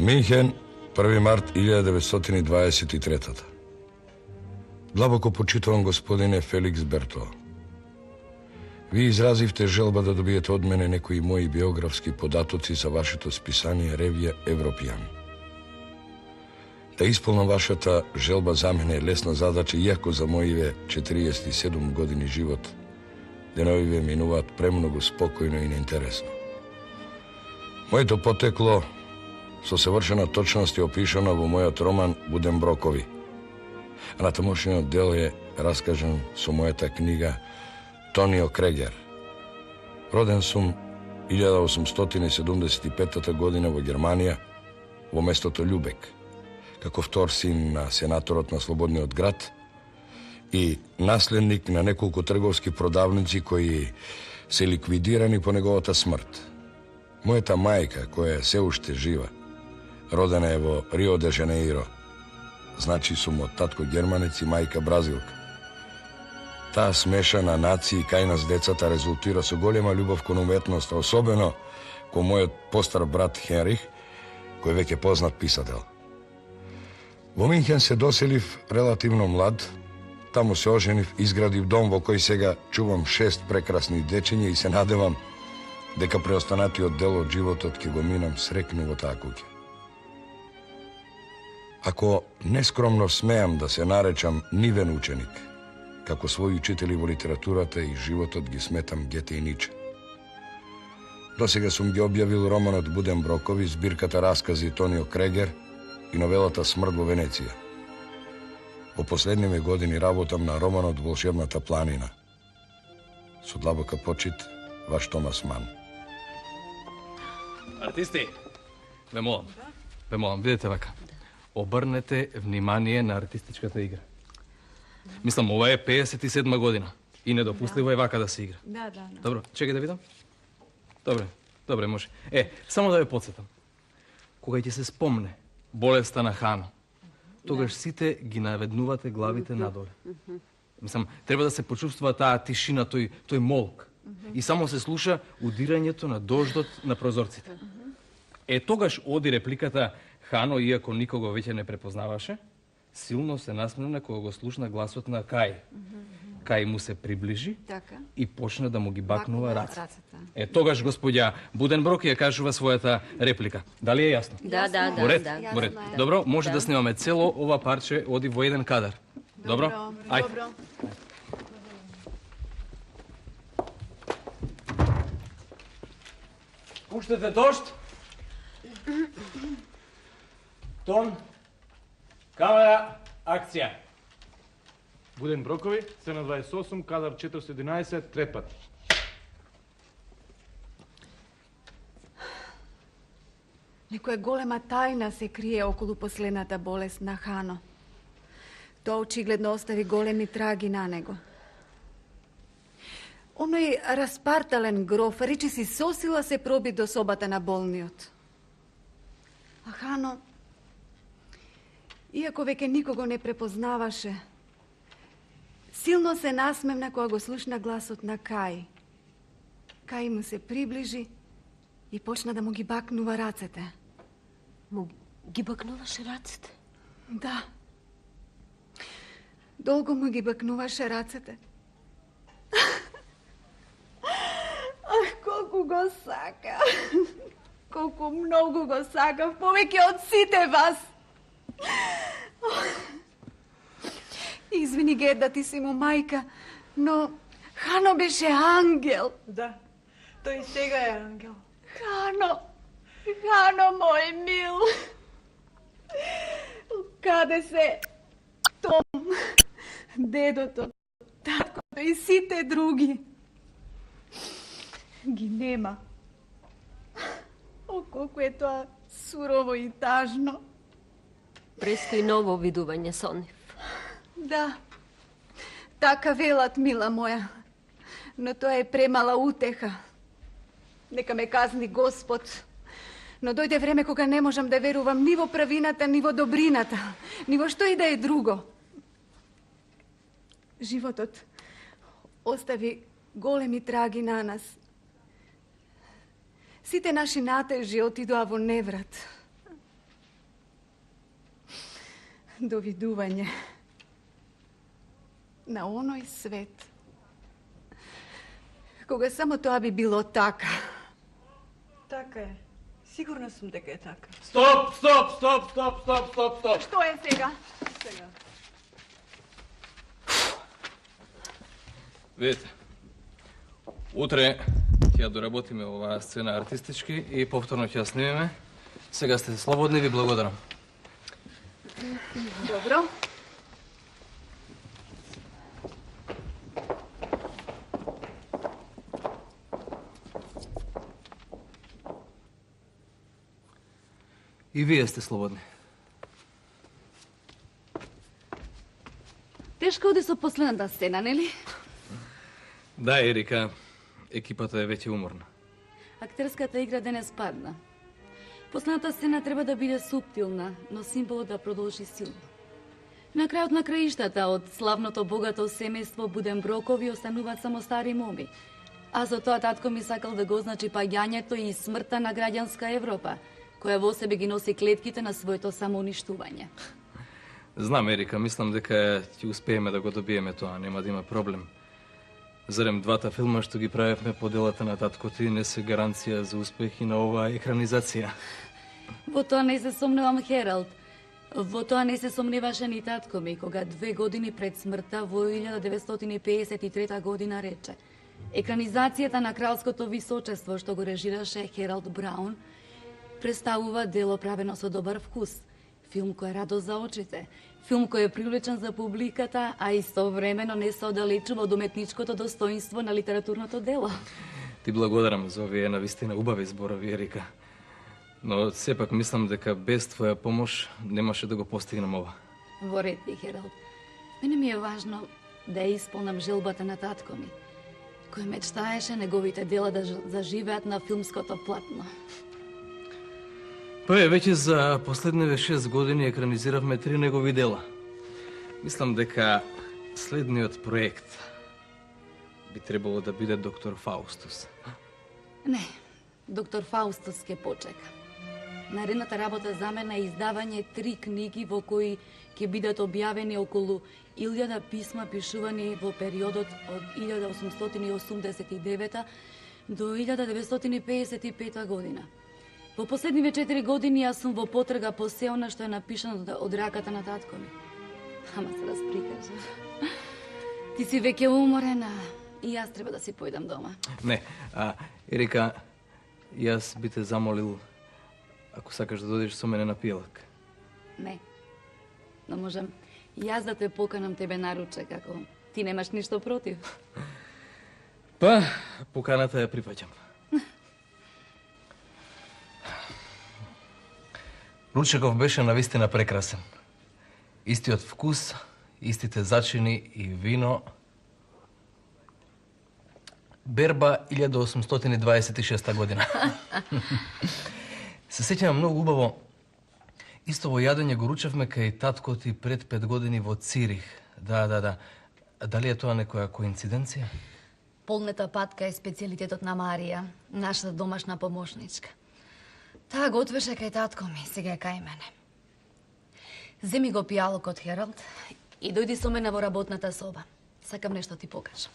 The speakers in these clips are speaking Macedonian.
Минхен, 1. март 1923. Длабоко почитувам господине Феликс Бертоо. Ви изразивте желба да добиете од мене некои мои биографски податоци за вашето списание Ревија Европијан. Да исполнам вашата желба за мене е лесна задача, иако за моиве 47 години живот деновиве минуваат премногу спокојно и неинтересно. Моето потекло со совршена точност е опишано во мојот роман Буденброкови. Анатомошниот дел е раскажан со мојата книга Тонио Крегер. Роден сум 1875 година во Германија, во местото Љубек, како втор син на сенаторот на Слободниот град и наследник на неколку трговски продавници кои се ликвидирани по неговата смрт. Мојата мајка, која е се уште жива, родена е во Рио де Жанеиро, значи сум од татко германец и мајка бразилка. Таа смешана нација кај нас децата резултира со голема љубов кон уметноста, особено кон мојот постар брат Хенрих, кој веќе познат писател. Во Минхен се доселив релативно млад, таму се оженив, изградив дом во кој сега чувам 6 прекрасни дечиња и се надевам дека преостанатиот дел од животот ќе го минам срекно во таа куќа. Ако нескромно смеам да се наречам нивен ученик, како своји учители во литературата и животот ги сметам Гете и Ниче. Досега сум ги објавил романот Буденброкови, збирката раскази Тонио Крегер и новелата Смрт во Венеција. Во последниве години работам на романот Волшебната планина. Со длабока почит, ваш Томас Ман. Артисти, ве молам, видете вака. Обрнете внимание на артистичката игра. Мислам, ова е 57 година и недопустливо е вака да се игра. Да. Добро, чекај да видам. Добре, може. Само да ве подсетам. Кога ќе се спомне болеста на Хано, тогаш сите ги наведнувате главите надоле. Мислам, треба да се почувствува таа тишина, тој молк. И само се слуша удирањето на дождот на прозорците. Тогаш оди репликата Хано, иако никого веќе не препознаваше, силно се насмевна кога го слушна гласот на Кај. Кај му се приближи и почна да му ги бакнува рацете. Тогаш господја Буденброк ја кажува својата реплика. Дали е јасно? Да. Во ред. Добро, може да снимаме цело ова парче, оди во еден кадар. Добро? Ајде. Пуштете дожд. Тон, камера, акција. Буденброкови, сцена 28, кадар 411, трет пат. Некоја голема тајна се крие околу последната болест на Хано. Тоа очигледно остави големи траги на него. Оној распартален гроф речиси со сила се проби до собата на болниот. А Хано, иако веќе никого не препознаваше, силно се насмевна кога го слушна гласот на Кај. Кај му се приближи и почна да му ги бакнува рацете. Му ги бакнуваше рацете? Да. Долго му ги бакнуваше рацете. Ах, колку го сака. Колку многу го сакав, повеќе од сите вас. Извини, Герда, ти си му мајка, но Хано беше ангел. Да, тој сега е ангел. Хано, мој мил. Каде се Том, дедото, таткото и сите други? Ги нема. О, колку е тоа сурово и тажно. Престои ново видување со нив. Да, така велат, мила моја, но тоа е премала утеха. Нека ме казни Господ, но дојде време кога не можам да верувам ни во правината, ни во добрината, ни во што и да е друго. Животот остави големи траги на нас. Сите наши натежи отидоа во неврат. Довидување. На оној свет. Кога само тоа би било така. Така е. Сигурна сум дека е така. Стоп, стоп, стоп, стоп, стоп, стоп, стоп. Што е сега? Сега. Видите, утре ќе ја доработиме оваа сцена артистички и повторно ќе ја снимиме. Сега сте слободни, ви благодарам. Добро. И вие сте слободни. Тешко оди со последната сцена, нели? Да, Ерика, екипата е веќе уморна. Актерската игра денес падна. Последната сцена треба да биде суптилна, но символот да продолжи силно. На крајот на краиштата од славното богато семејство Буденброкови остануваат само стари моми. А за тоа татко ми сакал да го означи паѓањето и смртта на граѓанска Европа, која во себе ги носи клетките на своето самоуништување. Знам, Ерика, мислам дека ќе успееме да го добиеме тоа, нема да има проблем. Зарем двата филма што ги правевме по делата на татко ти не се гаранција за успех и на оваа екранизација. Во тоа не се сомневам, Хералд. Во тоа не се сомневаше ни татко ми, кога 2 години пред смртта во 1953 година рече: екранизацијата на кралското височество што го режираше Хералд Браун представува дело правено со добар вкус, филм кој е радост за очите, филм кој е привлечен за публиката, а истовремено не се оддалечува од уметничкото достоинство на литературното дело. Ти благодарам за овие навистина убави зборови, Ерика. Но сепак мислам дека без твоја помош немаше да го постигнем ова. Во ред би, Хералд. Мене ми е важно да ја исполнам желбата на татко ми, кој мечтаеше неговите дела да заживеат на филмското платно. Па веќе за последниве 6 години екранизиравме 3 негови дела. Мислам дека следниот проект би требало да биде Доктор Фаустус. Не, доктор Фаустус ќе почека. Наредната работа за мене е издавање 3 книги во кои ќе бидат објавени околу 1000 писма пишувани во периодот од 1889 до 1955 година. Во последниве 4 години јас сум во потрага по се она што е напишано од раката на татко ми. Ама се расприкажа. Ти си веќе уморена и јас треба да си појдам дома. Не, Ерика, јас би те замолил ако сакаш да додиш со мене на пијалак. Не. Но можам јас да те поканам тебе на ручек, ако ти немаш ништо против. Па, поканата ја прифаќам. Ручеков беше навистина прекрасен. Истиот вкус, истите зачини и вино. Берба 1826 година. Се сеќавам многу убаво. Исто во јадење го ручевме кај татко ти пред 5 години во Цирих. Да. Дали е тоа некоја коинциденција? Полната патка е специјалитетот на Марија, нашата домашна помошничка. Таа готвеше кај татко ми, сега е кај мене. Земи го пијалокот, Хералд, и дојди со мене во работната соба. Сакам нешто ти покажам.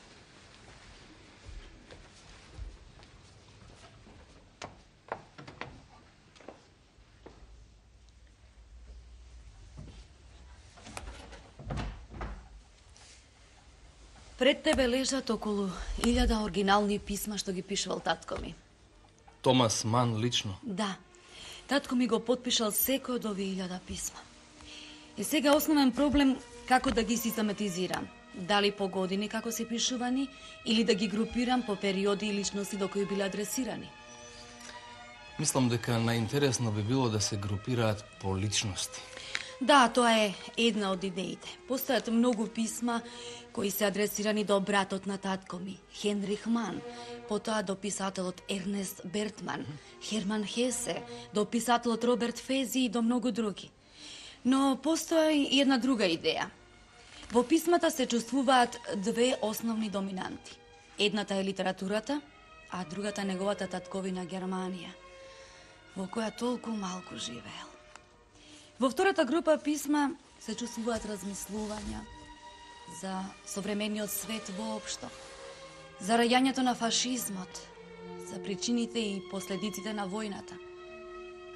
Пред тебе лежат околу 1000 оригинални писма што ги пишувал татко ми. Томас Ман лично? Да. Татко ми го подпишал секој од овие 1000 писма. И сега основен проблем како да ги систематизирам. Дали по години како се пишувани или да ги групирам по периоди и личности до кои биле адресирани. Мислам дека најинтересно би било да се групираат по личности. Да, тоа е една од идеите. Постојат многу писма кои се адресирани до братот на татко ми, Хенрих Ман, потоа до писателот Ернест Бертман, Херман Хесе, до писателот Роберт Фези и до многу други. Но постои и една друга идеја. Во писмата се чувствуваат две основни доминанти. Едната е литературата, а другата неговата татковина Германија, во која толку малку живеел. Во втората група писма се чувствуваат размислувања за современиот свет воопшто, за раѓањето на фашизмот, за причините и последиците на војната.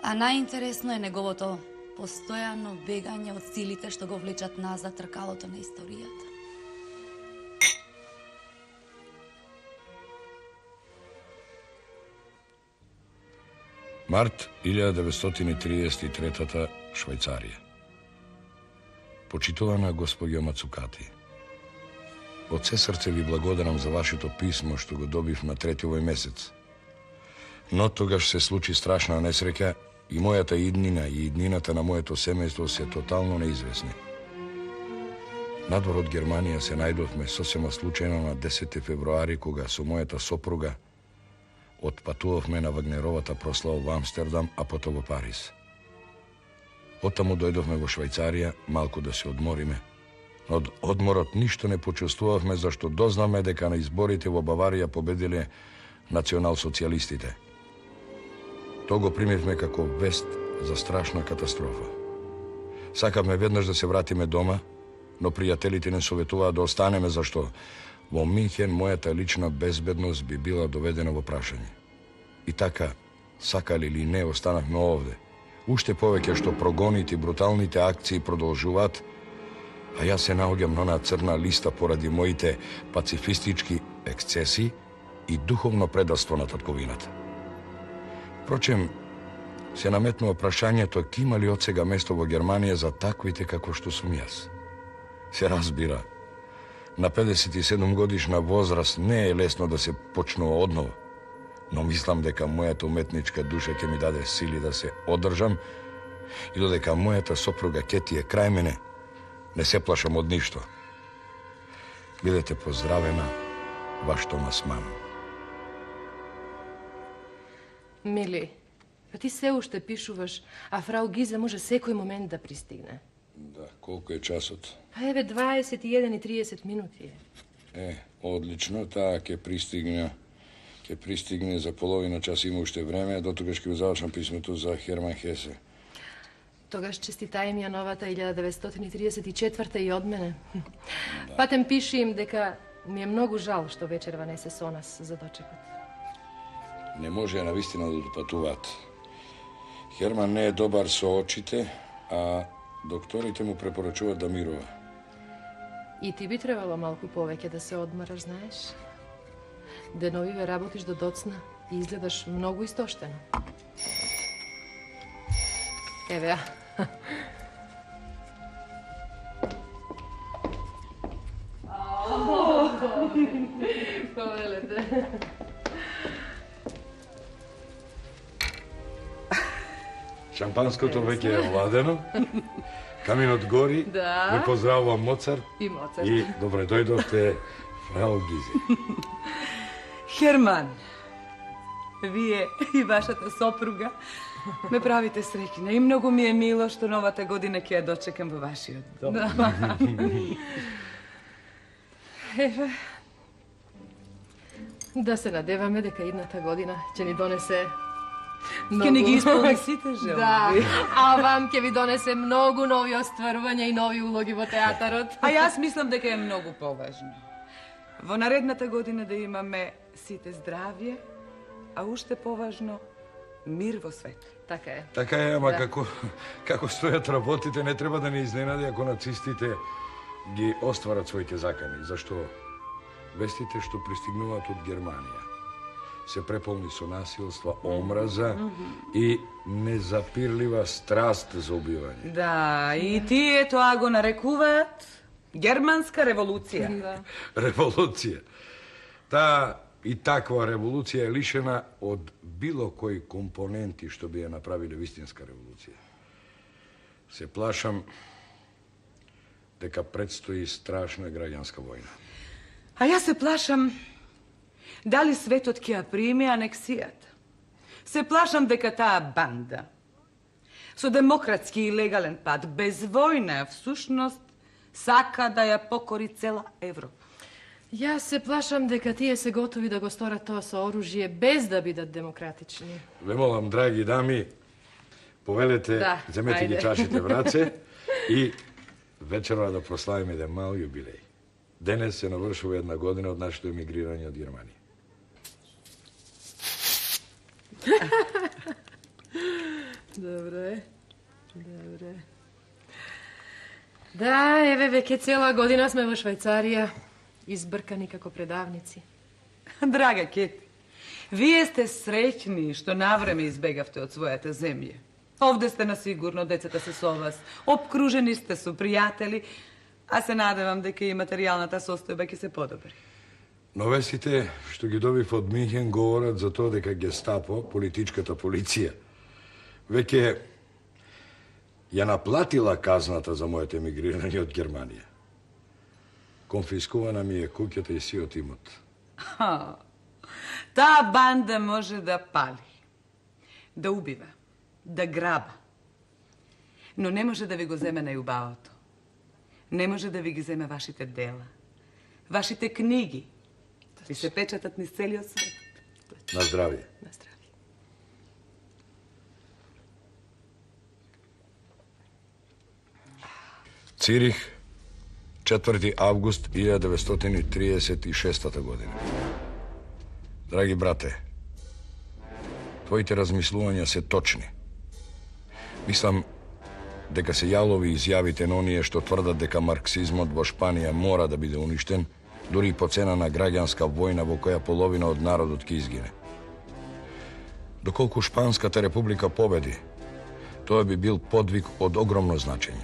А најинтересно е неговото постојано бегање од силите што го влечат назад тркалото на историјата. Март 1933 Швајцарија. Почитувана госпоѓо Мацукати, од се срце ви благодарам за вашето писмо што го добив на 3 овој месец. Но тогаш се случи страшна несреќа и мојата иднина и иднината на моето семејство се тотално неизвестни. Надвор од Германија се најдовме сосема случајно на 10 февруари, кога со мојата сопруга отпатувавме на Вагнеровата прослава во Амстердам, а потоа во Париз. Оттаму дојдовме во Швајцарија малку да се одмориме. Но од одморот ништо не почувствувавме, зашто дознавме дека на изборите во Баварија победиле национал-социјалистите. Тоа го примивме како вест за страшна катастрофа. Сакавме веднаш да се вратиме дома, но пријателите не советуваа да останеме, зашто во Минхен мојата лична безбедност би била доведена во прашање. И така, сакали или не, останавме овде. Уште повеќе што прогоните и бруталните акции продолжуваат, а јас се наоѓам на онаа црна листа поради моите пацифистички ексцеси и духовно предавство на татковината. Впрочем, се наметнува прашањето ки има ли од сега место во Германија за таквите како што сум јас. Се разбира, на 57 годишна возраст не е лесно да се почнува однова, но мислам дека мојата уметничка душа ќе ми даде сили да се одржам и додека мојата сопруга Кети е крај мене, не се плашам од ништо. Бидете поздравена, ваш Томас Ман. Мили, па ти се уште пишуваш, а фрау Гиза може секој момент да пристигне. Да, колку е часот? Па еве 21:30 минути е. Одлично, таа ќе пристигне за половина час, има уште време, до тогаш ќе го завршам писмото за Херман Хесе. Тогаш честитај ми ја новата 1934 и од мене. Да. Патем пиши им дека ми е многу жал што вечерва не се со нас за дочекот. Не може навистина да допатуваат. Херман не е добар со очите, а докторите му препорачуваат да мирува. И ти би требало малку повеќе да се одмораш, знаеш? Деновиве работиш до доцна и изгледаш многу истоштено. Еве ја. Повелете. Шампанското веќе е владено. Каминот гори. Да. Ме поздравувам Моцарт. И Моцарт. И добре дојдовте, фрау Гизи. Херман, вие и вашата сопруга ме правите среќна и многу ми е мило што новата година ќе ја дочекам во вашиот дом. Да. Еве. Да се надеваме дека идната година ќе ни донесе Ќе ни ги исполни сите желби. Да, а вам ќе ви донесе многу нови остварувања и нови улоги во театарот. А јас мислам дека е многу поважно. Во наредната година да имаме сите здравје, а уште поважно мир во свет. Така е. Така е, ама Да. како стојат работите, не треба да не изненади ако нацистите ги остварат своите закани. Зашто вестите што пристигнуваат од Германија се преполни со насилства, омраза и незапирлива страст за убивање. Да, и тие тоа го нарекуваат германска револуција. Да. Револуција. Таа и таква револуција е лишена од било кои компоненти што би ја направиле вистинска револуција. Се плашам дека предстои страшна граѓанска војна. А јас се плашам дали светот ќе ја приеме анексијата. Се плашам дека таа банда со демократски и легален пат, без војна, всушност сака да ја покори цела Европа. Јас се плашам дека тие се готови да го сторат тоа со оружје без да бидат демократични. Ве молам, драги дами, повелете, Да, земете ги ајде. чашите в раце и вечерва да прославиме еден мал јубилеј. Денес се навршува 1 година од нашето емигрирање од Германија. Добре. Да, еве веќе цела година сме во Швајцарија, избркани како предавници. Драга Кети, вие сте среќни што навреме избегавте од својата земја. Овде сте на сигурно, децата се со вас, обкружени сте со пријатели, а се надевам дека и материјалната состојба ќе се подобри. Новесите што ги добив од Минхен говорат за тоа дека Гестапо, политичката полиција, веќе ја наплатила казната за моето емигрирање од Германија. Конфискувана ми е куќата и сиот имот. Таа банда може да пали, да убива, да граба, но не може да ви го земе најубавото. Не може да ви ги земе вашите дела, вашите книги. И се печатат низ целиот свет. На здравје. На здравје. Цирих, 4 август 1936 година. Драги брате, твоите размислувања се точни. Мислам дека се јалови изјавите на оние што тврдат дека марксизмот во Шпанија мора да биде уништен, дури и по цена на граѓанска војна во која половина од народот ќе изгине. Доколку Шпанската република победи, тоа би бил подвиг од огромно значење.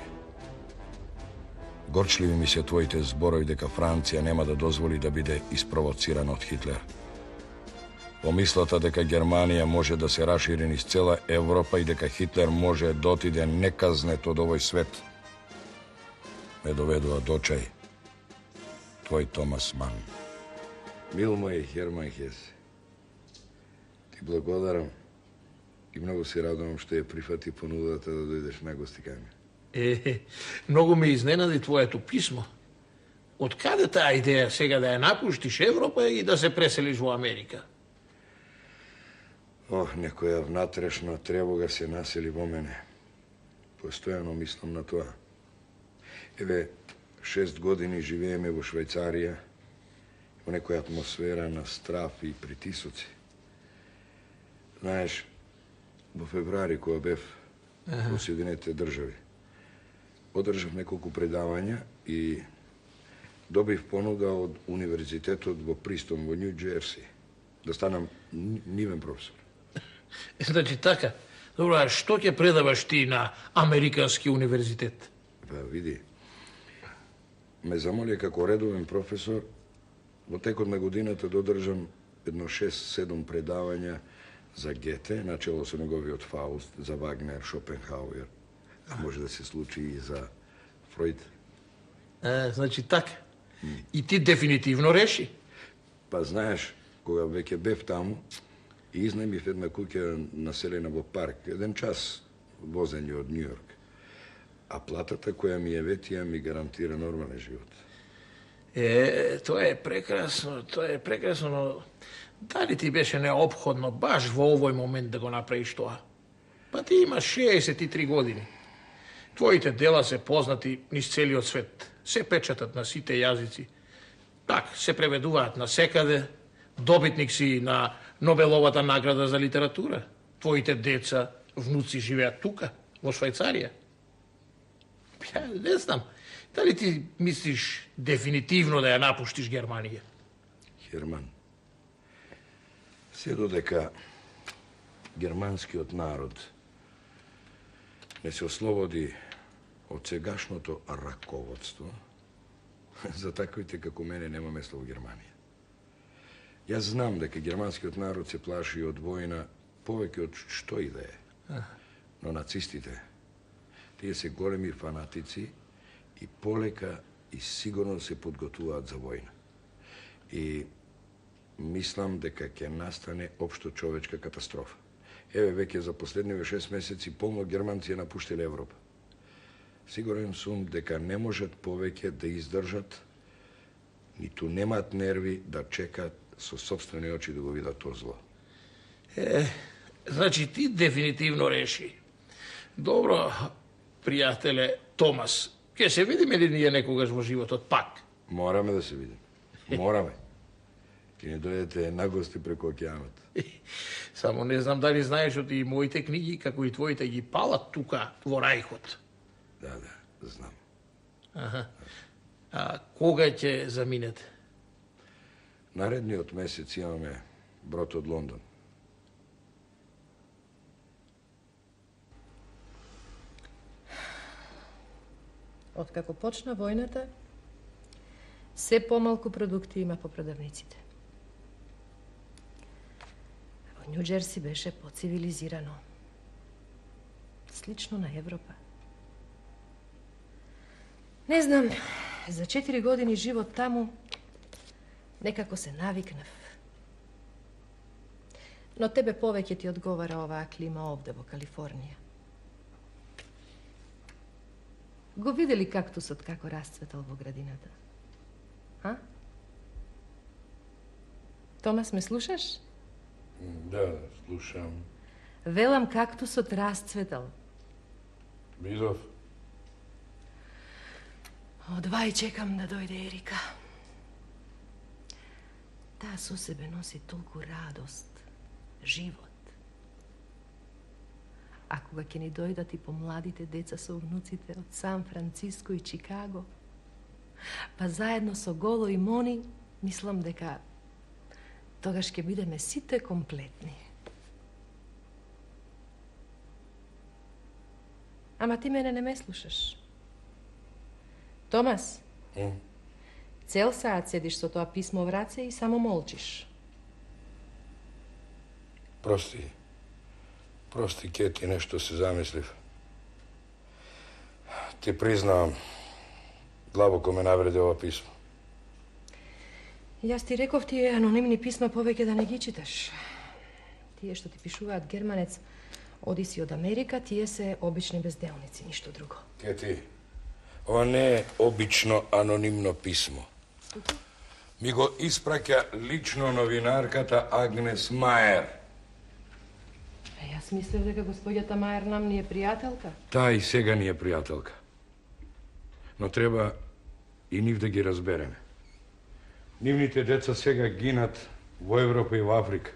Горчливи ми се твоите зборови дека Франција нема да дозволи да биде испровоцирана од Хитлер. Помислата дека Германија може да се расшири низ цела Европа и дека Хитлер може да отиде неказнет од овој свет, ме доведува до очај. Твој Томас Ман. Мил мој Херман Хесе, ти благодарам и многу се радувам што ја прифати понудата да дојдеш на гости кај ме. Многу ме изненади твоето писмо. Од каде таа идеја сега да ја напуштиш Европа и да се преселиш во Америка? Некоја внатрешна тревога се насели во мене. Постојано мислам на тоа. Еве, 6 години живееме во Швајцарија, во некоја атмосфера на страф и притисоци. Знаеш, во февруари кога бев во Соединетите држави, одржав неколку предавања и добив понуда од универзитетот во Пристон во Нью Джерси да станам нивен професор. Значи така. Добро, а што ќе предаваш ти на Американски универзитет? Види, ме замоли како редовен професор во текот на годината да одржам едно 6-7 предавања за Гете, начело со неговиот Фауст, за Вагнер, Шопенхауер. Може да се случи и за Фройд. Значи така. И ти дефинитивно реши? Па знаеш, кога веќе бев таму, и изнајмив една куќа населена во парк, 1 час возење од Нью Йорк. А платата која ми ја ветија ми гарантира нормален живот. Тоа е прекрасно, но дали ти беше неопходно баш во овој момент да го направиш тоа? Па ти имаш 63 години. Твоите дела се познати низ целиот свет. Се печатат на сите јазици. Так, се преведуваат на секаде. Добитник си на Нобеловата награда за литература. Твоите деца, внуци живеат тука, во Швајцарија. Не знам, дали ти мислиш дефинитивно да ја напуштиш Германија? Херман, се додека германскиот народ не се ослободи од сегашното раководство, за таквите како мене нема место во Германија. Јас знам дека германскиот народ се плаши од војна повеќе од што и да е. Но нацистите, тие се големи фанатици и полека и сигурно се подготвуваат за војна. И мислам дека ќе настане општо човечка катастрофа. Еве веќе за последниве 6 месеци полно германци ја напуштиле Европа. Сигурен сум дека не можат повеќе да издржат, ниту немаат нерви да чекаат со собствени очи да го видат тоа зло. Значи ти дефинитивно реши. Добро, пријателе Томас, Ке се видиме ли ние некогаш во животот пак? Мораме да се видиме. Мораме. Ќе не дојдете на гости преку океанот. Само не знам дали знаеш од и моите книги, како и твоите ги палат тука во рајхот. Да, знам. Аха. А кога ќе заминете? Наредниот месец имаме брод од Лондон. Откако почна војната, се помалку продукти има по продавниците. Во Њу Џерси беше поцивилизирано. Слично на Европа. Не знам, за 4 години живот таму некако се навикнав. Но тебе повеќе ти одговара оваа клима овде во Калифорнија. Го видели кактусот како расцветал во градината? А? Томас, ме слушаш? Да, слушам. Велам кактусот расцветал. Видов. Одва и чекам да дојде Ерика. Таа со себе носи толку радост, живот. А кога ќе ни дојдат и помладите деца со внуците од Сан Франциско и Чикаго, па заедно со Голо и Мони, мислам дека тогаш ќе бидеме сите комплетни. Ама ти мене не ме слушаш. Томас, цел саат седиш со тоа писмо в раце и само молчиш. Прости, Кети, нешто се замислив. Ти признавам, длабоко ме навреде ова писмо. Јас ти реков тие анонимни писма повеќе да не ги читаш. Тие што ти пишуваат германец, оди си од Америка, тие се обични безделници, ништо друго. Кети, ова не е обично анонимно писмо. Ми го испраќа лично новинарката Агнес Маер. Јас мислев дека господјата Маер нам ни е пријателка. Таа и сега ни е пријателка. Но треба и нив да ги разбереме. Нивните деца сега гинат во Европа и во Африка.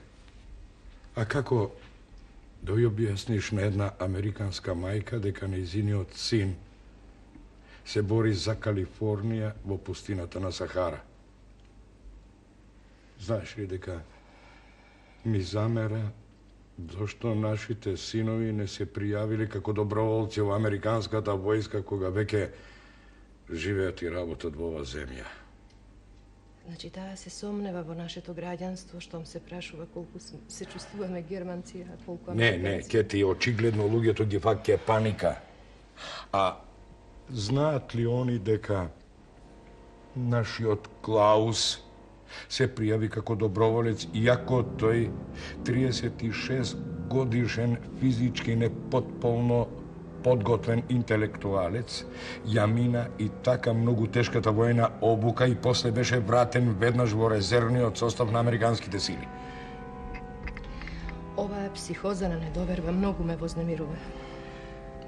А како да ја објасниш на една американска мајка дека нејзиниот син се бори за Калифорнија во пустината на Сахара? Знаеш ли дека ми замера зашто нашите синови не се пријавиле како доброволци во американската војска кога веќе живеат и работат во оваа земја? Значи, таа се сомнева во нашето граѓанство, штом се прашува колку се чувствуваме германци, а колку американци. Не, Кети, очигледно луѓето ги фаќа паника. А знаат ли они дека нашиот Клаус се пријави како доброволец, иако тој 36 годишен физички непотполно подготвен интелектуалец, ја мина и така многу тешката војна обука и после беше вратен веднаш во резервниот состав на американските сили. Оваа психоза на недоверба многу ме вознемирува.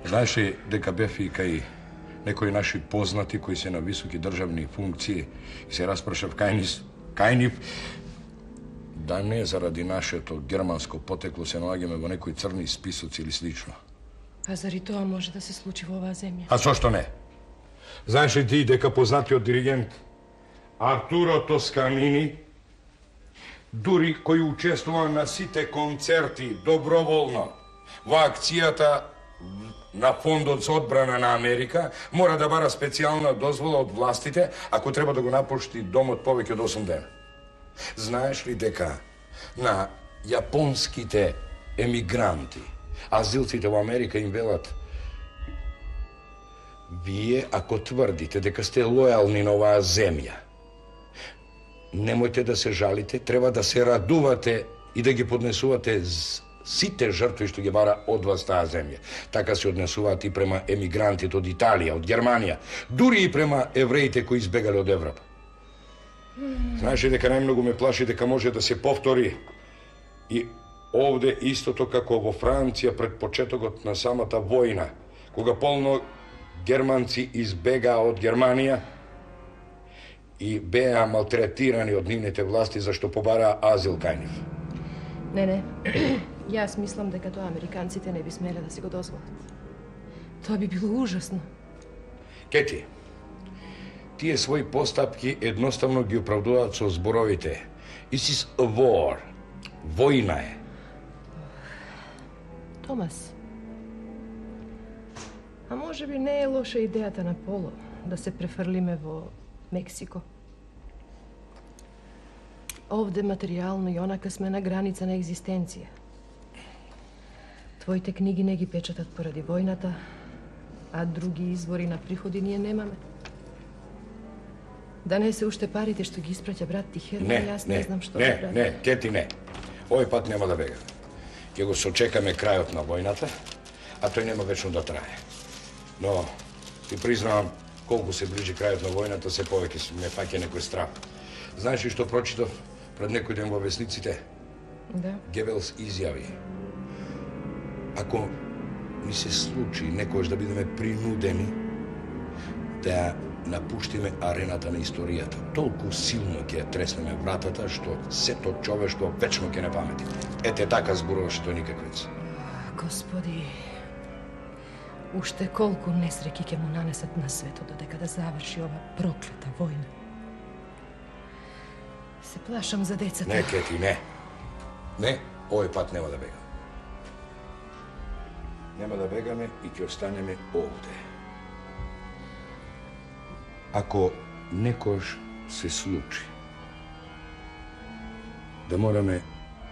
Знаеш ли дека бев и кај некои наши познати кои се на високи државни функции и се распрашав кај нив, да не заради нашето германско потекло се наоѓаме во некои црни списоци или слично. А зари тоа може да се случи во оваа земја? А зошто не? Знаеш ли ти дека познатиот диригент Артуро Тосканини, дури кој учествува на сите концерти доброволно во акцијата на Фондот за одбрана на Америка, мора да бара специјална дозвола од властите ако треба да го напушти домот повеќе од 8 дена? Знаеш ли дека на јапонските емигранти, азилците во Америка им велат: вие ако тврдите дека сте лојални на оваа земја, немојте да се жалите, треба да се радувате и да ги поднесувате сите жртви што ги бара од вас таа земја. Така се однесуваат и према емигрантите од Италија, од Германија, дури и према евреите кои избегале од Европа. Знаеш ли дека најмногу ме плаши дека може да се повтори и овде истото како во Франција пред почетокот на самата војна, кога полно германци избегаа од Германија и беа малтретирани од нивните власти зашто побараа азил кај нив. Не. Јас мислам дека тоа американците не би смеле да си го дозволат. Тоа би било ужасно. Кети, тие своји постапки едноставно ги оправдуваат со зборовите This is a war. Војна е. Томас, а може би не е лоша идејата на Поло да се префрлиме во Мексико? Овде материјално и онака сме на граница на екзистенција. Твоите книги не ги печатат поради војната, а други извори на приходи ние немаме. Да не се уште парите што ги испраќа брат ти Херман, јас не знам што да правам. Не, Кети, не. Овој пат нема да бегаме. Ќе го сочекаме крајот на војната, а тој нема вечно да трае. Но, ти признавам, колку се ближи крајот на војната, се повеќе ме паќа некој страх. Знаеш ли што прочитав пред некој ден во весниците? Да. Гебелс изјави: ако ни се случи некојаш да бидеме принудени да напуштиме арената на историјата, толку силно ќе ја треснеме вратата, што сето човештво вечно ќе не памети. Ете така зборуваше тој никаквец. Господи, уште колку несреќи ќе му нанесат на светот додека да заврши ова проклета војна. Се плашам за децата. Не, Кети, не. Не, овој пат нема да бегаме. Нема да бегаме и ќе останеме овде. Ако некош се случи да мораме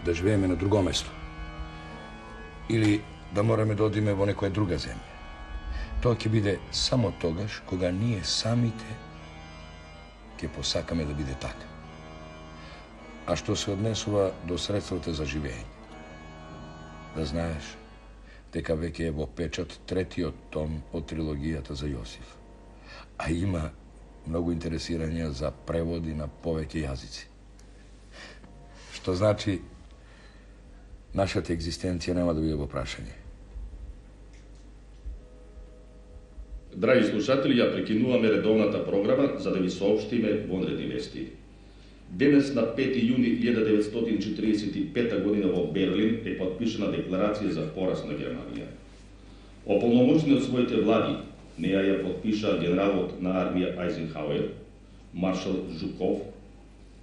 да живееме на друго место или да мораме да одиме во некоја друга земја, тоа ќе биде само тогаш кога ние самите ќе посакаме да биде така. А што се однесува до средствата за живење, да знаеш дека веќе е во печат третиот том од трилогијата за Јосиф, а има многу интересирање за преводи на повеќе јазици. Што значи, нашата екзистенција нема да биде во прашање. Драги слушатели, ја прекинуваме редовната програма за да ви соопштиме вонредни вести. Денес на 5 јуни 1945 година во Берлин е подпишана декларација за пораз на Германија. Ополномочени од своите влади, неја ја подпиша генералот на армија Айзенхауер, маршал Жуков,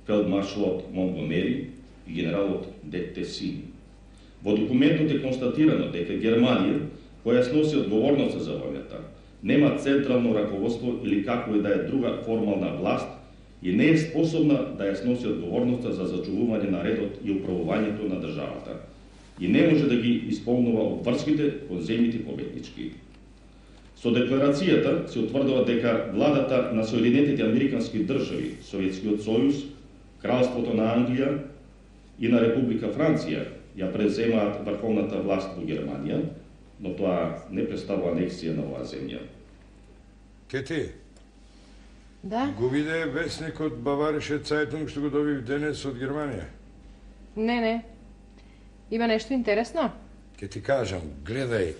фелдмаршалот Монгомери и генералот Детесин. Во документот е констатирано дека Германија, која сноси одговорноста за војната, нема централно раководство или како и да е друга формална власт и не е способна да ја сноси одговорноста за зачувување на редот и управувањето на државата и не може да ги исполнува обврските кон земјите победнички. Со декларацијата се утврдува дека владата на Соединетите Американски држави, Советскиот сојуз, Кралството на Англија и на Република Франција ја преземаат врховната власт во Германија, но тоа не представува анексија на оваа земја. Кети, Да? го виде весникот Баварише Цајтунг што го добив денес од Германија? Не. Има нешто интересно? Ке ти кажам, гледај,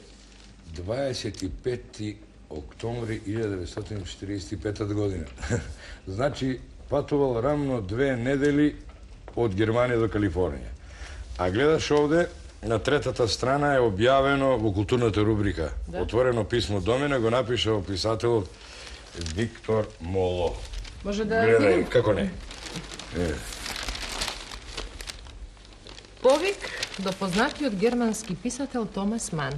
25. октомври 1945 година. Значи, патувал рамно 2 недели од Германија до Калифорнија. А гледаш овде, на третата страна е објавено во културната рубрика. Да. Отворено писмо до мене го напишал писателот Виктор Моло. Може да Гледај, видим? како не? Повик до познатиот германски писател Томас Ман.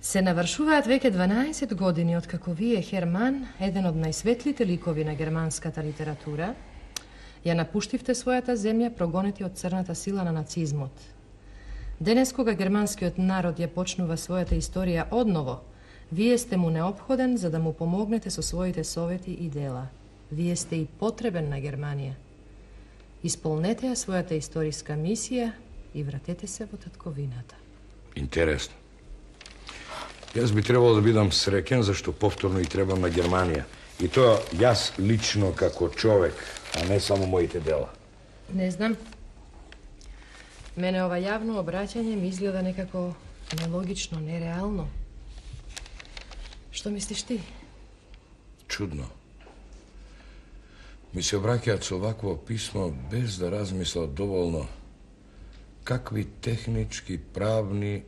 Се навршуваат веќе 12 години откако вие, Херман, еден од најсветлите ликови на германската литература, ја напуштивте својата земја прогонети од црната сила на нацизмот. Денес, кога германскиот народ ја почнува својата историја одново, вие сте му неопходен за да му помогнете со своите совети и дела. Вие сте и потребен на Германија. Исполнете ја својата историска мисија и вратете се во татковината. Интересно. Јас би требало да бидам среќен зашто повторно и требам на Германија. И тоа јас лично како човек, а не само моите дела. Не знам. Мене ова јавно обраќање ми изгледа некако нелогично, нереално. Što misliš ti? Čudno. Mi se vraćat s ovakvo pismo bez da razmisla dovoljno kakvi tehnički, pravni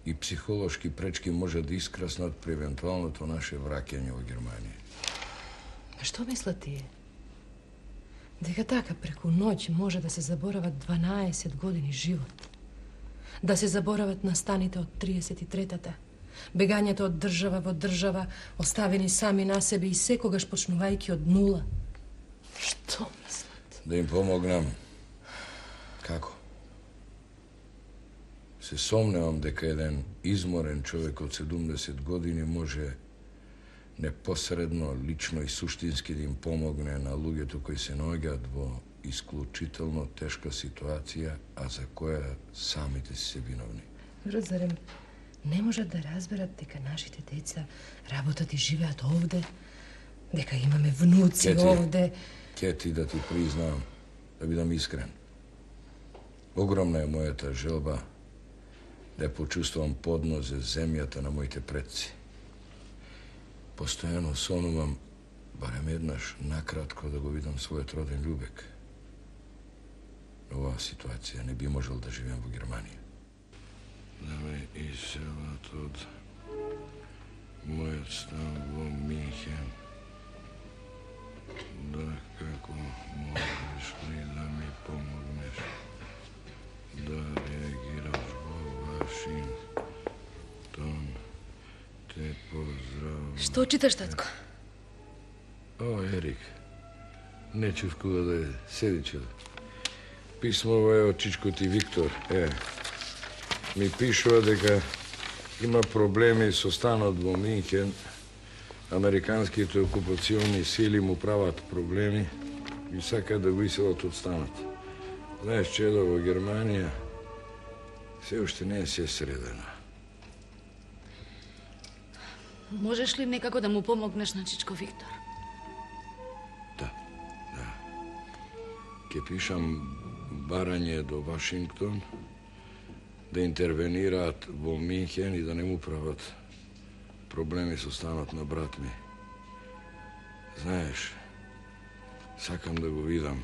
i psihološki prečki može da iskrasnat pri eventualno to naše vrakjanje u Germaniji. Što misla ti? Дека така преку ноќ може да се заборават 12 години живот. Да се заборават настаните од 33-та. Бегањето од држава во држава, оставени сами на себе и секогаш почнувајќи од нула. Што мислат? Да им помогнам. Како? Се сомневам дека еден изморен човек од 70 години може непосредно, лично и суштински да им помогне на луѓето кои се наоѓаат во исклучително тешка ситуација, а за која самите се виновни. Зарем не можат да разберат дека нашите деца работат и живеат овде, дека имаме внуци овде. Ке ти да ти признам, да бидам искрен. Огромна е мојата желба да ја почувствувам поднозе земјата на моите предци. Постојано сонувам, барем еднаш, накратко да го видам својот роден Љубек. Оваа ситуација не би можел да живеам во Германија. Да ме иселат од мојот стан во Минхен. Да, како можеш ли да ми помогнеш да реагираш во Вашингтон? Те поздравам. Што читаш, татко? О, Ерик. Не чувкува да е. Седи, чудо. Писмово е од чичко ти Виктор. Ми пишува дека има проблеми со станот во Минхен. Американските окупациони сили му прават проблеми и сакаат да го иселат од станот. Знаеш, чедо, во Германија се уште не е се средено. Можеш ли некако да му помогнеш на чичко Виктор? Да. Ке пишам барање до Вашингтон да интервенираат во Минхен и да не му прават проблеми со станот на брат ми. Знаеш, сакам да го видам.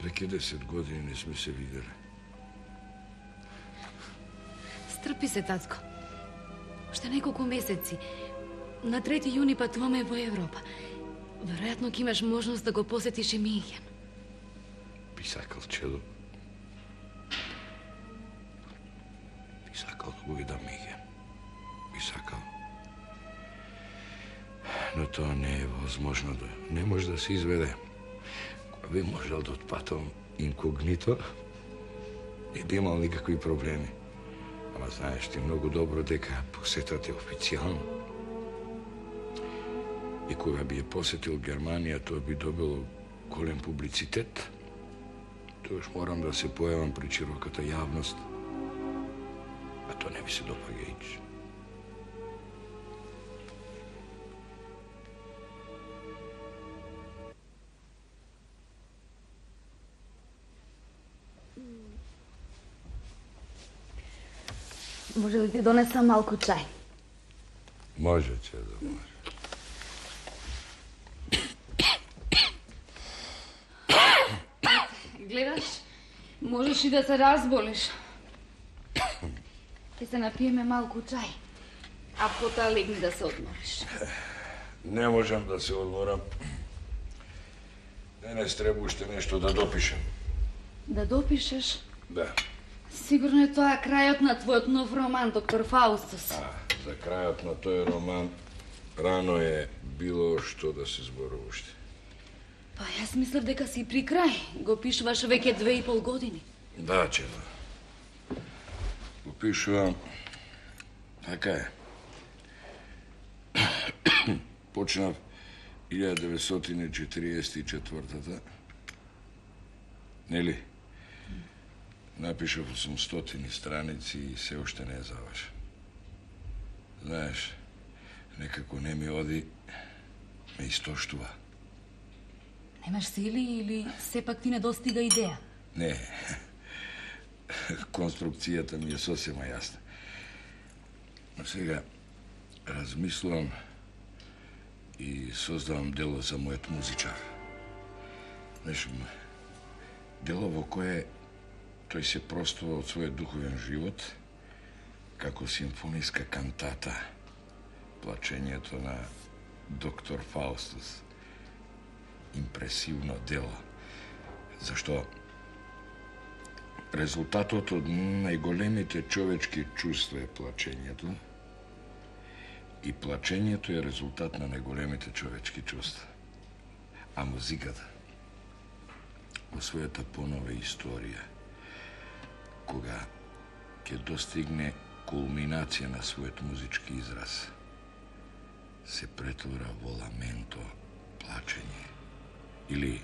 Веќе 10 години не сме се видели. Стрпи се, татко. Уште неколку месеци. На 3 јуни патуваме во Европа. Веројатно ќе имаш можност да го посетиш и Минхен. Би сакал, чедо. Би сакал да го видам Минхен. Би сакал. Но тоа не е возможно да... Не може да се изведе. Кога би можел да отпатам инкогнито, не би имал никакви проблеми. Ама знаеш ти многу добро дека посетата е официјално. И кога би ја посетил Германија, тоа би добило голем публицитет. Тоаш морам да се појавам при широката јавност. А тоа не ми се допаѓа ич. Може ли ти донесам малку чај? Може, чедо, може. Гледаш, можеш и да се разболиш. Ќе се напиеме малку чај, а потоа легни да се одмориш. Не можам да се одморам. Денес треба уште нешто да допишем. Да допишеш? Да. Сигурно е тоа крајот на твојот нов роман, доктор Фаустус. За крајот на тој роман рано е било што да се зборува уште. Па јас мислев дека си при крај. Го пишуваш веќе 2,5 години. Да, чедо. Го пишувам. Така е. Почнав 1944-та. Нели? Напишав 800 страници и се уште не е завршен. Знаеш, некако не ми оди, ме истоштува. Немаш сили или сепак ти недостига идеја? Не. Конструкцијата ми е сосема јасна. Но сега размислувам и создавам дело за мојот музичар. Знаеш, дело во кое тој се простува од својот духовен живот како симфониска кантата, плачењето на доктор Фаустус. Импресивно дело, зашто резултатот од најголемите човечки чувства е плачењето и плачењето е резултат на најголемите човечки чувства. А музиката во својата понова историја, кога ќе достигне кулминација на својот музички израз, се претвора во ламенто, плачење или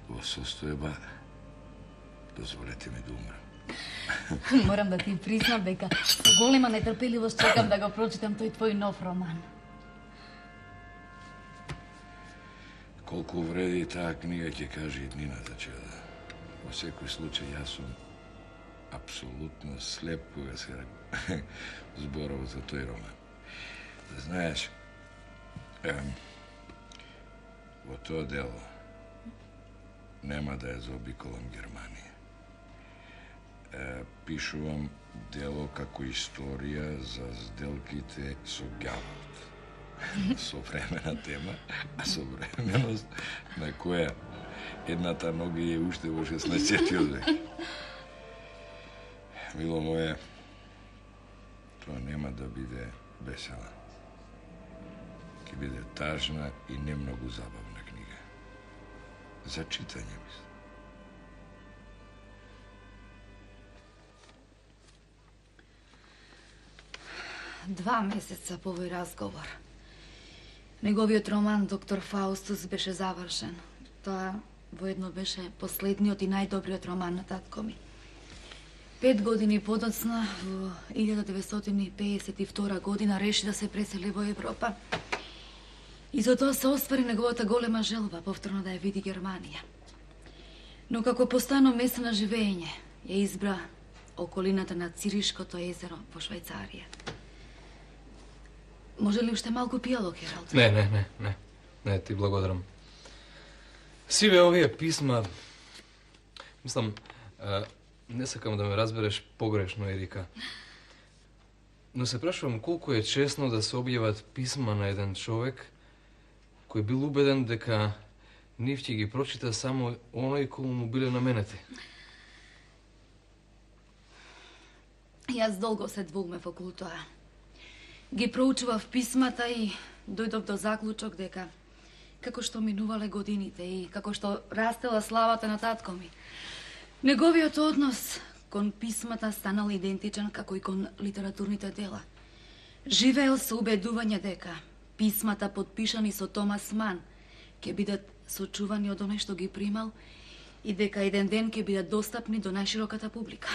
во состојба дозволете ми да умрам. Морам да ти признам дека со голема нетрпеливост чекам да го прочитам тој твој нов роман. Колку вреди таа книга ќе каже и Днината Чеда. Во секој случај јас сум апсолутно слеп кога се зборува за тој роман. Знаеш, во тоа дело нема да ја заобиколам Германија. Пишувам дело како историја за сделките со ѓаволот. Современа тема, а современост на која едната нога е уште во 16 век. Мило моје, тоа нема да биде весела. Ќе биде тажна и не многу забавна книга. За читање, мислам. 2 месеца по овој разговор. Неговиот роман «Доктор Фаустус» беше завршен. Тоа воедно беше последниот и најдобриот роман на татко ми. 5 години подоцна, во 1952 година, реши да се пресели во Европа. И за тоа се оствари неговата голема желба повторно да ја види Германија. Но како постано место на живење, ја избра околината на Циришкото езеро во Швајцарија. Може ли уште малку пијалок, Хералд? Не, ти благодарам. Сиве овие писма, мислам, не сакам да ме разбереш погрешно, Ерика. Но се прашувам колку е честно да се објават писма на еден човек кој бил убеден дека нив ќе ги прочита само оној кој му биле наменети. Јас долго се двумев околу тоа. Ги проучував писмата и дојдов до заклучок дека како што минувале годините и како што растела славата на татко ми, неговиот однос кон писмата станал идентичен како и кон литературните дела. Живеел со убедување дека писмата подпишани со Томас Ман ќе бидат сочувани од оној што ги примал и дека еден ден ќе бидат достапни до најшироката публика.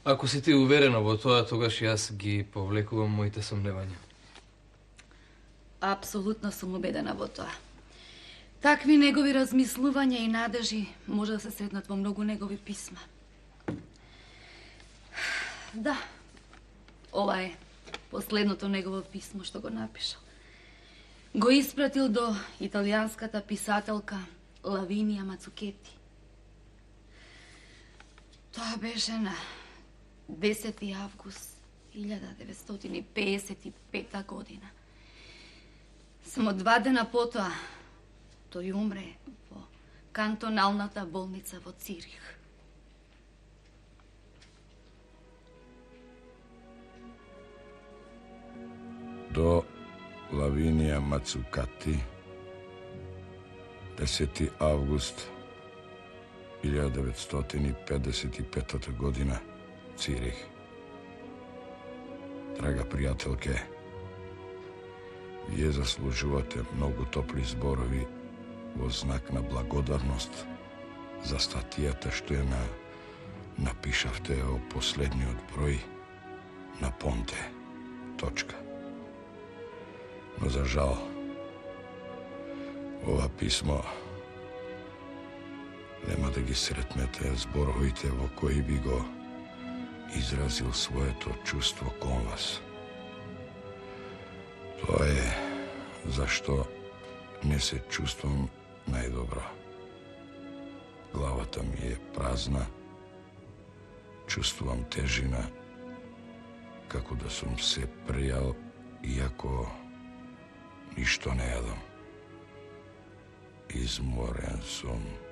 Ако си ти уверена во тоа, тогаш јас ги повлекувам моите сомневања. Апсолутно сум убедена во тоа. Такви негови размислувања и надежи може да се сретнат во многу негови писма. Да, ова е последното негово писмо што го напишал. Го испратил до италијанската писателка Лавинија Мацукети. Тоа беше на 10. август 1955 година. Само 2 дена потоа тој умре во кантоналната болница во Цирих. До Лавинија Мацукати, 10. август 1955 година, Цирих. Драга пријателке, вие заслужувате многу топли зборови во знак на благодарност за статијата што ја напишавте о последниот број на Понте. Точка. Но за жал, ова писмо нема да ги сретнете зборовите во кои би го изразил своето чувство кон вас. To je zašto ne se čustvam najdobro. Glavata mi je prazna, čustvam težina, kako da sam se prijal, iako ništo ne jadam. Izmoren sam.